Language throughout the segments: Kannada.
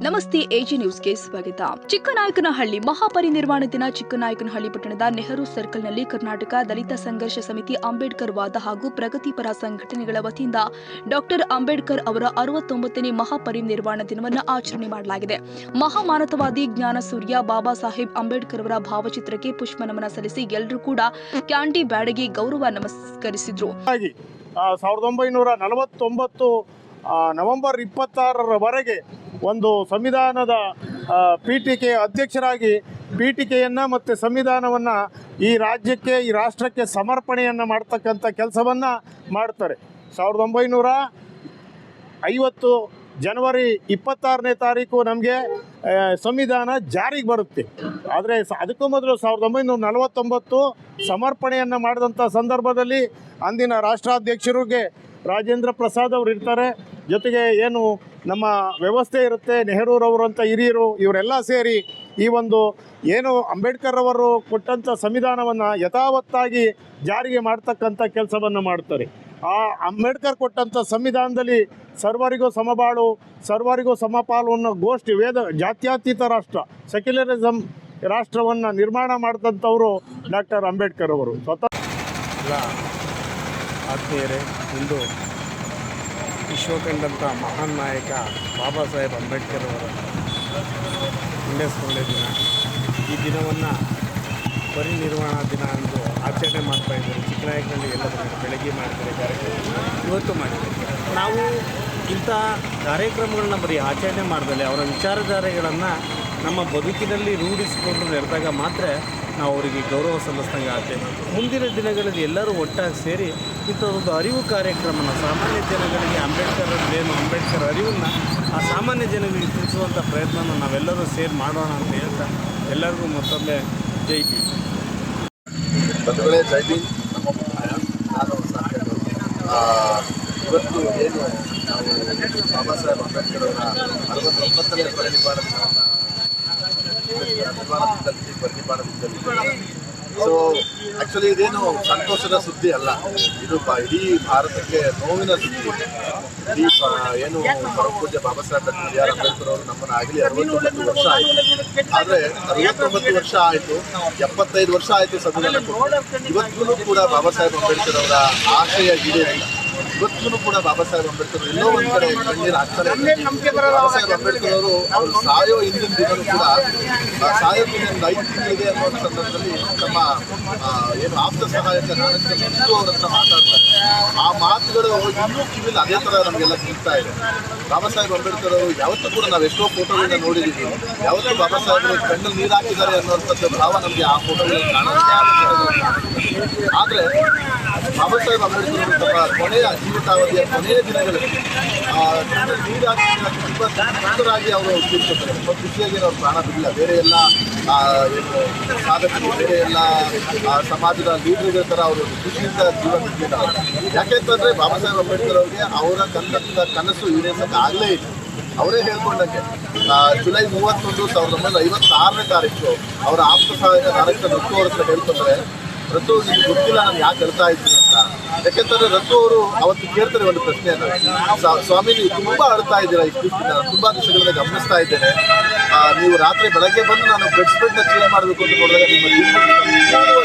ನಮಸ್ತೆ ಎಜಿ ನ್ಯೂಸ್ಗೆ ಸ್ವಾಗತ. ಚಿಕ್ಕನಾಯಕನಹಳ್ಳಿ ಮಹಾಪರಿನಿರ್ವಾಣ ದಿನ. ಚಿಕ್ಕನಾಯಕನಹಳ್ಳಿ ಪಟ್ಟಣದ ನೆಹರು ಸರ್ಕಲ್ನಲ್ಲಿ ಕರ್ನಾಟಕ ದಲಿತ ಸಂಘರ್ಷ ಸಮಿತಿ, ಅಂಬೇಡ್ಕರ್ ವಾದ ಹಾಗೂ ಪ್ರಗತಿಪರ ಸಂಘಟನೆಗಳ ವತಿಯಿಂದ ಡಾಕ್ಟರ್ ಅಂಬೇಡ್ಕರ್ ಅವರ 69ನೇ ಮಹಾಪರಿನಿರ್ವಾಣ ದಿನವನ್ನು ಆಚರಣೆ ಮಾಡಲಾಗಿದೆ. ಮಹಾಮಾನವತಾವಾದಿ ಜ್ಞಾನ ಸೂರ್ಯ ಬಾಬಾ ಸಾಹೇಬ್ ಅಂಬೇಡ್ಕರ್ ಅವರ ಭಾವಚಿತ್ರಕ್ಕೆ ಪುಷ್ಪ ನಮನ ಸಲ್ಲಿಸಿ ಎಲ್ಲರೂ ಕೂಡ ಕ್ಯಾಂಡಿ ಬ್ಯಾಡ್ಗೆ ಗೌರವ ನಮಸ್ಕರಿಸಿದ್ರು. 1949 ನವೆಂಬರ್ 26ರವರೆಗೆ ಒಂದು ಸಂವಿಧಾನದ ಪೀಠಿಕೆ ಅಧ್ಯಕ್ಷರಾಗಿ ಪೀಠಿಕೆಯನ್ನು ಮತ್ತು ಸಂವಿಧಾನವನ್ನು ಈ ರಾಜ್ಯಕ್ಕೆ, ಈ ರಾಷ್ಟ್ರಕ್ಕೆ ಸಮರ್ಪಣೆಯನ್ನು ಮಾಡ್ತಕ್ಕಂಥ ಕೆಲಸವನ್ನು ಮಾಡ್ತಾರೆ. 1950 ಜನವರಿ 26ನೇ ತಾರೀಕು ನಮಗೆ ಸಂವಿಧಾನ ಜಾರಿಗೆ ಬರುತ್ತೆ. ಆದರೆ ಅದಕ್ಕೂ ಮೊದಲು 1949 ಸಮರ್ಪಣೆಯನ್ನು ಮಾಡಿದಂಥ ಸಂದರ್ಭದಲ್ಲಿ ಅಂದಿನ ರಾಷ್ಟ್ರಾಧ್ಯಕ್ಷರಿಗೆ ರಾಜೇಂದ್ರ ಪ್ರಸಾದ್ ಅವರು ಇರ್ತಾರೆ. ಜೊತೆಗೆ ಏನು ನಮ್ಮ ವ್ಯವಸ್ಥೆ ಇರುತ್ತೆ, ನೆಹರೂರವರು ಅಂತ ಹಿರಿಯರು, ಇವರೆಲ್ಲ ಸೇರಿ ಈ ಒಂದು ಏನು ಅಂಬೇಡ್ಕರ್ ಅವರು ಕೊಟ್ಟಂಥ ಸಂವಿಧಾನವನ್ನು ಯಥಾವತ್ತಾಗಿ ಜಾರಿಗೆ ಮಾಡ್ತಕ್ಕಂಥ ಕೆಲಸವನ್ನು ಮಾಡ್ತಾರೆ. ಆ ಅಂಬೇಡ್ಕರ್ ಕೊಟ್ಟಂಥ ಸಂವಿಧಾನದಲ್ಲಿ ಸರ್ವರಿಗೂ ಸಮಬಾಳು, ಸರ್ವರಿಗೂ ಸಮಪಾಲು ಅನ್ನೋ ಗೋಷ್ಠಿ, ಜಾತ್ಯತೀತ ರಾಷ್ಟ್ರ, ಸೆಕ್ಯುಲರಿಸಮ್ ರಾಷ್ಟ್ರವನ್ನು ನಿರ್ಮಾಣ ಮಾಡಿದಂಥವರು ಡಾಕ್ಟರ್ ಅಂಬೇಡ್ಕರ್ ಅವರು. ಸ್ವತಃ ಆತ್ಮೀಯರೇ, ಇಂದು ವಿಶ್ವ ಕಂಡಂಥ ಮಹಾನ್ ನಾಯಕ ಬಾಬಾ ಸಾಹೇಬ್ ಅಂಬೇಡ್ಕರ್ ಅವರ ಪುಣ್ಯಸ್ಮರಣೆ ದಿನ. ಈ ದಿನವನ್ನು ಪರಿನಿರ್ವಾಣ ದಿನ ಎಂದು ಆಚರಣೆ ಮಾಡ್ತಾಯಿದ್ದಾರೆ. ಚಿಕ್ಕನಾಯಕನಲ್ಲಿ ಎಲ್ಲದನ್ನು ಬೆಳಗ್ಗೆ ಮಾಡ್ತಾರೆ, ಕಾರ್ಯಕ್ರಮ ಇವತ್ತು ಮಾಡಿದ್ದಾರೆ. ನಾವು ಇಂಥ ಕಾರ್ಯಕ್ರಮಗಳನ್ನ ಬರೀ ಆಚರಣೆ ಮಾಡ್ದಲೆ ಅವರ ವಿಚಾರಧಾರೆಗಳನ್ನು ನಮ್ಮ ಬದುಕಿನಲ್ಲಿ ರೂಢಿಸಿಕೊಂಡು ನಡೆದಾಗ ಮಾತ್ರ ನಾವು ಅವರಿಗೆ ಗೌರವ ಸಲ್ಲಿಸ್ದಂಗೆ ಆಗುತ್ತೆ. ಮುಂದಿನ ದಿನಗಳಲ್ಲಿ ಎಲ್ಲರೂ ಒಟ್ಟಾಗಿ ಸೇರಿ ಇಂಥದ್ದೊಂದು ಅರಿವು ಕಾರ್ಯಕ್ರಮನ ಸಾಮಾನ್ಯ ಜನಗಳಿಗೆ ಅಂಬೇಡ್ಕರ್ ಅರಿವನ್ನು ಆ ಸಾಮಾನ್ಯ ಜನಗಳಿಗೆ ತಿಳಿಸುವಂಥ ಪ್ರಯತ್ನವನ್ನು ನಾವೆಲ್ಲರೂ ಸೇರಿ ಮಾಡೋಣ ಅಂತ ಹೇಳ್ತಾ ಎಲ್ಲರಿಗೂ ಮತ್ತೊಮ್ಮೆ ಜೈ ಭೀಮ್. ಬಂಧುಗಳೇ, ಜೈ ಭೀಮ್. ಇವತ್ತು ಏನು ನಾವು ಬಾಬಾ ಸಾಹೇಬ್ ಅಂಬೇಡ್ಕರ್ ಅವರ 69ನೇ ಪರಿನಿರ್ವಾಣದಲ್ಲಿ ಸೊ ಆ್ಯಕ್ಚುಲಿ ಇದೇನು ಸಂತೋಷದ ಸುದ್ದಿ ಅಲ್ಲ, ಇದು ಇಡೀ ಭಾರತಕ್ಕೆ ನೋವಿನ ಸುದ್ದಿ. ಇಡೀ ಏನು ಪರಮಪೂಜ್ಯ Baba Saheb doctor B R Ambedkar ಅವರು ನಮ್ಮನ್ನು ಆಗಲಿ 69 ವರ್ಷ ಆಯಿತು. ಆದರೆ 69 ವರ್ಷ ಆಯಿತು, 75 ವರ್ಷ ಆಯಿತು ಸಂವಿಧಾನ ಕೊಟ್ಟು. ಇವತ್ತಿಗೂ ಕೂಡ ಬಾಬಾ ಸಾಹೇಬ್ ಅಂಬೇಡ್ಕರ್ ಅವರ ಆಶಯ ಈಡೇರಿಲ್ಲ. ಇವತ್ತಿಗೂ ಕೂಡ ಬಾಬಾ ಸಾಹೇಬ್ ಅಂಬೇಡ್ಕರ್ ಎಲ್ಲೋ ಒಂದು ಕಡೆ ಕಣ್ಣೀರು ಹಾಕ್ತಾರೆ. ಬಾಬಾ ಸಾಹೇಬ್ ಅಂಬೇಡ್ಕರ್ ಅವರು ಸಾಯೋ ಹಿಂದಿನ ದಿನವೂ ಕೂಡ ಸಾಯೋದು ಒಂದು 5 ತಿಂಗಳಿದೆ ಅನ್ನೋ ಸಂದರ್ಭದಲ್ಲಿ ತಮ್ಮ ಏನು ಆಪ್ತ ಸಹಾಯಕ ನಾನಕ್ಕೆ ಮುಂಚು ಅವ್ರ ಹತ್ರ ಮಾತಾಡ್ತಾರೆ. ಆ ಮಾತುಗಳು ಇನ್ನೂ ಕಿವಿಲಿ ಅದೇ ಥರ ನಮಗೆಲ್ಲ ಸಿಗ್ತಾ ಇದೆ. ಬಾಬಾ ಸಾಹೇಬ್ ಅಂಬೇಡ್ಕರ್ ಅವರು ಯಾವತ್ತೂ ಕೂಡ ನಾವು ಎಷ್ಟೋ ಫೋಟೋಗಳನ್ನ ನೋಡಿದ್ದೀವಿ, ಯಾವತ್ತೂ ಬಾಬಾ ಸಾಹೇಬರು ಕಣ್ಣಲ್ಲಿ ನೀರು ಹಾಕಿದ್ದಾರೆ ಅನ್ನೋಂಥದ್ದು ಭಾವ ನಮಗೆ ಆ ಫೋಟೋಗಳಲ್ಲಿ ಕಾಣುತ್ತೆ. ಆದರೆ ಬಾಬಾ ಸಾಹೇಬ್ ಅಂಬೇಡ್ಕರ್ ಅವರು ತಮ್ಮ ಕೊನೆಯ ಜೀವಿತಾವಧಿಯ ಕೊನೆಯ ದಿನಗಳಲ್ಲಿ ನೀರು ಹಾಕಿ ತುಂಬ ಸುಂದರಾಗಿ ಅವರು ತೀರ್ಕೊತಾರೆ. ತುಂಬ ಖುಷಿಯಾಗಿ ಅವ್ರ ಪ್ರಾಣ ಬಿಡಲಿಲ್ಲ. ಬೇರೆ ಎಲ್ಲ ಏನು ಸಾಧಕರು, ಬೇರೆ ಎಲ್ಲ ಸಮಾಜದ ಲೀಡರ್ಗಳ ಥರ ಅವರು ಖುಷಿಯಿಂದ ಜೀವನ ಬಿಟ್ಟಿದ್ದಾರೆ. ಯಾಕೆಂತಂದರೆ ಬಾಬಾ ಸಾಹೇಬ್ ಅಂಬೇಡ್ಕರ್ ಅವರಿಗೆ ಅವರ ಕಂಡಂಥ ಕನಸು ಈಡೇರಿಸೋಕೆ ಆಗಲೇ ಇಲ್ಲ. ಅವರೇ ಹೇಳ್ಕೊಂಡಂಗೆ ಜುಲೈ 31, 1956ನೇ ತಾರೀಕು ಅವರ ಆಪ್ತ ಸಹಾಯಕ ಡೈರೆಕ್ಟರ್ ರತ್ತು ಅವ್ರ ಹತ್ರ ಹೇಳ್ಕೊಂಡ್ರೆ, ರತ್ತು ನಿಮ್ಗೆ ಗೊತ್ತಿಲ್ಲ ನಾನು ಯಾಕೆ ಹೇಳ್ತಾ ಇದ್ದೀನಿ ಅಂತ. ಯಾಕೆಂತಂದರೆ ರತ್ತು ಅವರು ಅವತ್ತು ಕೇಳ್ತಾರೆ ಒಂದು ಪ್ರಶ್ನೆಯನ್ನು, ಸ್ವಾಮಿ ನೀವು ತುಂಬ ಅಳ್ತಾ ಇದ್ದೀರಾ, ಇಷ್ಟು ದಿನ ತುಂಬ ದಿವಸಗಳಿಂದ ಗಮನಿಸ್ತಾ ಇದ್ದೇನೆ, ನೀವು ರಾತ್ರಿ ಬೆಳಗ್ಗೆ ಬಂದು ನಾನು ಬೆಡ್ನ ಚೇಂಜ್ ಮಾಡಬೇಕು ಅಂತ ನೋಡಿದಾಗ ನಿಮ್ಮ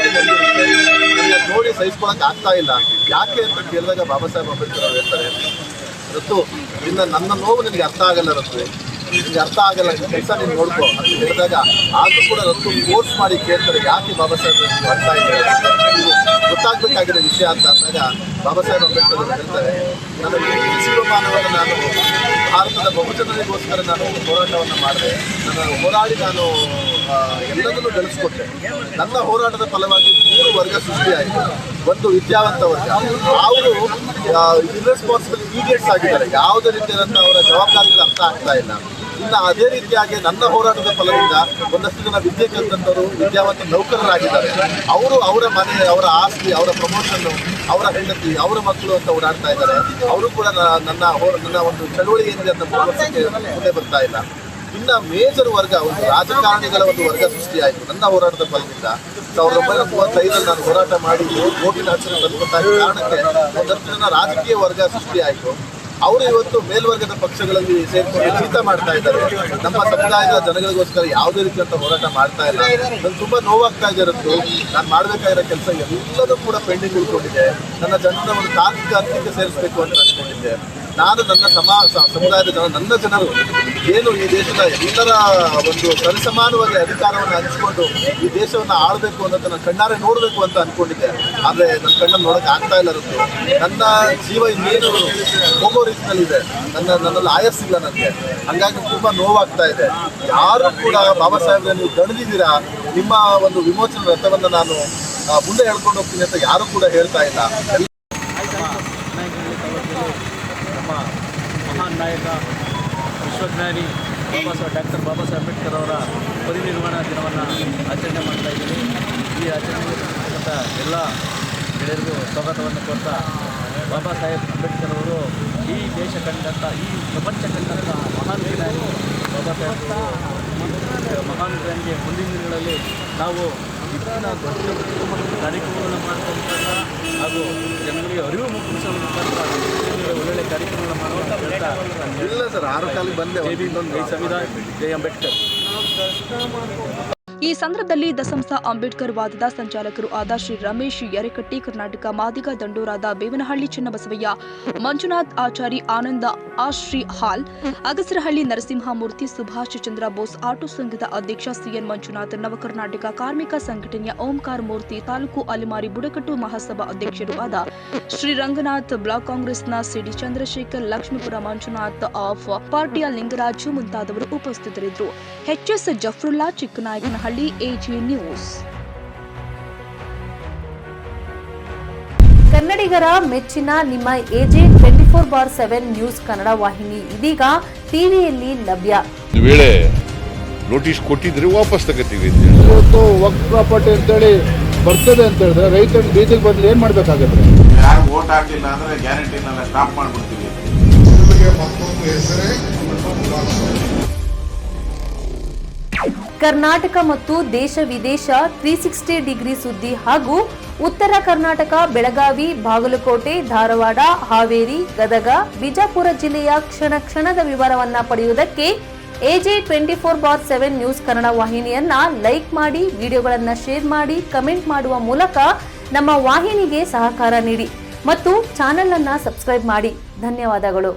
ನನಗೆ ನೋಡಿ ಸಹಿಸ್ಕೊಳಕ್ಕೆ ಆಗ್ತಾ ಇಲ್ಲ, ಯಾಕೆ ಅಂತ ಕೇಳಿದಾಗ ಬಾಬಾ ಸಾಹೇಬ್ ಅಂಬೇಡ್ಕರ್ ಅವರು ಹೇಳ್ತಾರೆ, ರತ್ತು ನನ್ನ ನೋವು ನಿನಗೆ ಅರ್ಥ ಆಗಲ್ಲ, ರತ್ತು ನಿನಗೆ ಅರ್ಥ ಆಗಲ್ಲ, ನಿಮ್ಮ ಕೆಲಸ ನೀನು ನೋಡ್ಕೋ ಅಂತ ಹೇಳಿದಾಗ ಆದರೂ ಕೂಡ ರತ್ತು ಫೋರ್ಸ್ ಮಾಡಿ ಕೇಳ್ತಾರೆ, ಯಾಕೆ ಬಾಬಾ ಸಾಹೇಬ್ ಅರ್ಥ ಇದ್ದಾರೆ, ಇದು ಗೊತ್ತಾಗಬೇಕಾಗಿರೋ ವಿಷಯ ಅಂತ ಅಂದಾಗ ಬಾಬಾ ಸಾಹೇಬ್ ಅಂಬೇಡ್ಕರ್ ಅವರು ಹೇಳ್ತಾರೆ, ನನ್ನ ಜೀವಮಾನವನ್ನು ನಾನು ಭಾರತದ ಬಹುಜನರಿಗೋಸ್ಕರ ನಾನು ಹೋರಾಟವನ್ನು ಮಾಡಿದೆ, ನನ್ನ ಹೋರಾಡಿ ನಾನು ಎಲ್ಲದನ್ನು ಗಳಿಸ್ಕೊಟ್ಟೆ. ನನ್ನ ಹೋರಾಟದ ಫಲವಾಗಿ 3 ವರ್ಗ ಸೃಷ್ಟಿಯಾಯಿತು. ಒಂದು ವಿದ್ಯಾವಂತ ವರ್ಗ, ಅವರು ಇರ್ರೆಸ್ಪಾನ್ಸಿಬಲ್ ಈಡಿಯಟ್ಸ್ ಆಗಿದ್ದಾರೆ, ಯಾವುದೇ ರೀತಿಯಾದಂಥ ಅವರ ಜವಾಬ್ದಾರಿಗಳು ಅರ್ಥ ಆಗ್ತಾ ಇಲ್ಲ. ಇನ್ನು ಅದೇ ರೀತಿಯಾಗಿ ನನ್ನ ಹೋರಾಟದ ಫಲದಿಂದ ಒಂದಷ್ಟು ಜನ ವಿದ್ಯೆ ಕಲಿತಂಥವರು ವಿದ್ಯಾವಂತ ನೌಕರರಾಗಿದ್ದಾರೆ. ಅವರು ಅವರ ಮನೆ, ಅವರ ಆಸ್ತಿ, ಅವರ ಪ್ರಮೋಷನ್ನು, ಅವರ ಹೆಂಡತಿ, ಅವರ ಮಕ್ಕಳು ಅಂತ ಓಡಾಡ್ತಾ ಇದ್ದಾರೆ. ಅವರು ಕೂಡ ನನ್ನ ಒಂದು ಚಳುವಳಿ ಏನಿದೆ ಅಂತ ಮುಂದೆ ಬರ್ತಾ ಇಲ್ಲ. ಇನ್ನು ಮೇಜರ್ ವರ್ಗ, ಒಂದು ರಾಜಕಾರಣಿಗಳ ಒಂದು ವರ್ಗ ಸೃಷ್ಟಿಯಾಯಿತು ನನ್ನ ಹೋರಾಟದ ಫಲದಿಂದ. 1935 ನಾನು ಹೋರಾಟ ಮಾಡಿ ಓಟಿನ ಹಸಿರು ತಂದುಕೊಂಡ ಕಾರಣಕ್ಕೆ ಒಂದಷ್ಟು ಜನ ರಾಜಕೀಯ ವರ್ಗ ಸೃಷ್ಟಿಯಾಯಿತು. ಅವರು ಇವತ್ತು ಮೇಲ್ವರ್ಗದ ಪಕ್ಷಗಳಲ್ಲಿ ಸೇರ್ಕೊಂಡು ಹಿಡಿತ ಮಾಡ್ತಾ ಇದ್ದಾರೆ. ನಮ್ಮ ಸಮುದಾಯದ ಜನಗಳಿಗೋಸ್ಕರ ಯಾವುದೇ ರೀತಿಯಂತ ಹೋರಾಟ ಮಾಡ್ತಾ ಇಲ್ಲ. ನನ್ಗೆ ತುಂಬಾ ನೋವಾಗ್ತಾ ಇರೋದು, ನಾನು ಮಾಡಬೇಕಾಗಿರೋ ಕೆಲಸ ಎಲ್ಲದೂ ಕೂಡ ಪೆಂಡಿಂಗ್ ಉಳ್ಕೊಂಡಿದೆ. ನನ್ನ ಜನರ ಒಂದು ತಾಂತ್ರಿಕ ಅರ್ಥಕ್ಕೆ ಸೇರಿಸಬೇಕು ಅಂತ ಅನ್ಕೊಂಡಿದ್ದೆ. ನಾನು ನನ್ನ ಸಮುದಾಯದ ನನ್ನ ಜನರು ಏನು ಈ ದೇಶದ ಎಲ್ಲರ ಒಂದು ಸರಿಸಮಾನವಾಗಿ ಅಧಿಕಾರವನ್ನು ಹಂಚಿಕೊಂಡು ಈ ದೇಶವನ್ನು ಆಳಬೇಕು ಅನ್ನೋದು ನನ್ನ ಕಣ್ಣಾರೆ ನೋಡಬೇಕು ಅಂತ ಅನ್ಕೊಂಡಿದ್ದೆ. ಆದರೆ ನನ್ನ ಕಣ್ಣನ್ನು ನೋಡೋಕೆ ಆಗ್ತಾ ಇಲ್ಲ. ನನ್ನ ಜೀವ ಇನ್ನೇನು ಹೋಗೋ ರೀತಿಯಲ್ಲಿದೆ. ನನ್ನಲ್ಲಿ ಆಯಸ್ಸಿಲ್ಲ ನನಗೆ. ಹಾಗಾಗಿ ತುಂಬ ನೋವಾಗ್ತಾ ಇದೆ. ಯಾರು ಕೂಡ ಬಾಬಾ ಸಾಹೇಬ್ರೆ ನೀವು ದಣಿದಿದ್ದೀರಾ, ನಿಮ್ಮ ಒಂದು ವಿಮೋಚನಾ ರಥವನ್ನು ನಾನು ಮುಂದೆ ಹೇಳ್ಕೊಂಡು ಹೋಗ್ತೀನಿ ಅಂತ ಯಾರು ಕೂಡ ಹೇಳ್ತಾ ಇಲ್ಲ. ನಮ್ಮ ಮಹಾನ್ ನಾಯಕ ವಿಶ್ವಜ್ಞಾನಿ ಡಾಕ್ಟರ್ ಬಾಬಾ ಸಾಹೇಬ್ ಅಂಬೇಡ್ಕರ್ ಅವರ ಪರಿನಿರ್ವಾಣ ದಿನವನ್ನು ಆಚರಣೆ ಮಾಡ್ತಾ ಇದ್ದೀವಿ. ಈ ಆಚರಣೆಗಿರ್ತಕ್ಕಂಥ ಎಲ್ಲ ಗೆಳೆಯರಿಗೂ ಸ್ವಾಗತವನ್ನು ಕೊಡ್ತಾ, ಬಾಬಾ ಸಾಹೇಬ್ ಅಂಬೇಡ್ಕರ್ ಅವರು ಈ ದೇಶ ಕಂಡಂಥ, ಈ ಪ್ರಪಂಚ ಕಂಡಂಥ ಮಹಾನ್ ವಿಜ್ಞಾನಿ ಬಾಬಾ ಸಾಹೇಬ್ ಮಹಾನ್ ವಿಜ್ಞಾನಿಗೆ ಮುಂದಿನ ದಿನಗಳಲ್ಲಿ ನಾವು ಹೆಚ್ಚಿನ ದೊಡ್ಡ ಕಾರ್ಯಕ್ರಮಗಳನ್ನು ಮಾಡ್ತಾ ಮುಖಾಂತರ ಹಾಗೂ ಜನಗಳಿಗೆ ಅರಿವು ಮೂಡಿಸುವ ಮುಖಾಂತರ ಒಳ್ಳೊಳ್ಳೆ ಕಾರ್ಯಕ್ರಮಗಳನ್ನು ಮಾಡುವಂಥ ಇಲ್ಲ ಸರ್, 6 ಕಾಲಿಗೆ ಬಂದೆ. ಜೈ ಸಂವಿಧಾನ, ಜೈ ಅಂಬೇಡ್ಕರ್. ಈ ಸಂದರ್ಭದಲ್ಲಿ ದಸಂಸ ಅಂಬೇಡ್ಕರ್ ವಾದದ ಸಂಚಾಲಕರು ಆದ ಶ್ರೀ ರಮೇಶ್ ಯರಕಟ್ಟಿ, ಕರ್ನಾಟಕ ಮಾದಿಗ ದಂಡೋರಾದ ಬೇವನಹಳ್ಳಿ ಚನ್ನಬಸವಯ್ಯ, ಮಂಜುನಾಥ್ ಆಚಾರಿ, ಆನಂದ ಆಶ್ರೀ ಹಾಲ್, ಅಗಸರಹಳ್ಳಿ ನರಸಿಂಹಮೂರ್ತಿ, ಸುಭಾಷ್ ಚಂದ್ರ ಬೋಸ್ ಆಟೋ ಸಂಘದ ಅಧ್ಯಕ್ಷ ಸಿಎನ್ ಮಂಜುನಾಥ್, ನವಕರ್ನಾಟಕ ಕಾರ್ಮಿಕ ಸಂಘಟನೆಯ ಓಂಕಾರ ಮೂರ್ತಿ, ತಾಲೂಕು ಅಲೆಮಾರಿ ಬುಡಕಟ್ಟು ಮಹಾಸಭಾ ಅಧ್ಯಕ್ಷರು ಆದ ಶ್ರೀ ರಂಗನಾಥ್, ಬ್ಲಾಕ್ ಕಾಂಗ್ರೆಸ್ನ ಸಿಡಿ ಚಂದ್ರಶೇಖರ್, ಲಕ್ಷ್ಮೀಪುರ ಮಂಜುನಾಥ್ ಆಫ್ ಪಾರ್ಟಿಯ ಲಿಂಗರಾಜು ಮುಂತಾದವರು ಉಪಸ್ಥಿತರಿದ್ದರು. HS Zafarulla, Chikkanayakanahalli, AG news. ಕನ್ನಡಿಗರ ಮೆಚ್ಚಿನ ನಿಮ್ಮ ಎಜೆ 24/7 ನ್ಯೂಸ್ ಕನ್ನಡ ವಾಹಿನಿ ಇದೀಗ ಟಿವಿಯಲ್ಲಿ ಲಭ್ಯ. ಒಂದು ವೇಳೆ ನೋಟಿಸ್ ಕೊಟ್ಟಿದ್ರೆ ವಾಪಸ್ ತಗೋತೀವಿ. ಇವತ್ತು ವಕ್ಫ್ ಪ್ರಾಪರ್ಟಿ ಅಂತೇಳಿ ಬರ್ತದೆ ಅಂತ ಹೇಳಿದ್ರೆ ರೈತರ ಬೀದಿಗೆ ಬದಲು ಏನ್ ಮಾಡ್ಬೇಕಾಗತ್ತೆ? ಯಾರು ವೋಟ್ ಹಾಕಲಿಲ್ಲ ಅಂದ್ರೆ ಗ್ಯಾರಂಟಿನೆಲ್ಲ ಸ್ಟಾಪ್ ಮಾಡ್ಬಿಡ್ತೀವಿ. ಕರ್ನಾಟಕ ಮತ್ತು ದೇಶ ವಿದೇಶ 360 ಡಿಗ್ರಿ ಸುದ್ದಿ ಹಾಗೂ ಉತ್ತರ ಕರ್ನಾಟಕ, ಬೆಳಗಾವಿ, ಬಾಗಲಕೋಟೆ, ಧಾರವಾಡ, ಹಾವೇರಿ, ಗದಗ, ಬಿಜಾಪುರ ಜಿಲ್ಲೆಯ ಕ್ಷಣ ಕ್ಷಣದ ವಿವರವನ್ನ ಪಡೆಯುವುದಕ್ಕೆ ಎಜೆ 24/7 ನ್ಯೂಸ್ ಕನ್ನಡ ವಾಹಿನಿಯನ್ನ ಲೈಕ್ ಮಾಡಿ, ವಿಡಿಯೋಗಳನ್ನ ಶೇರ್ ಮಾಡಿ, ಕಮೆಂಟ್ ಮಾಡುವ ಮೂಲಕ ನಮ್ಮ ವಾಹಿನಿಗೆ ಸಹಕಾರ ನೀಡಿ ಮತ್ತು ಚಾನೆಲ್ ಅನ್ನ ಸಬ್ಸ್ಕ್ರೈಬ್ ಮಾಡಿ. ಧನ್ಯವಾದಗಳು.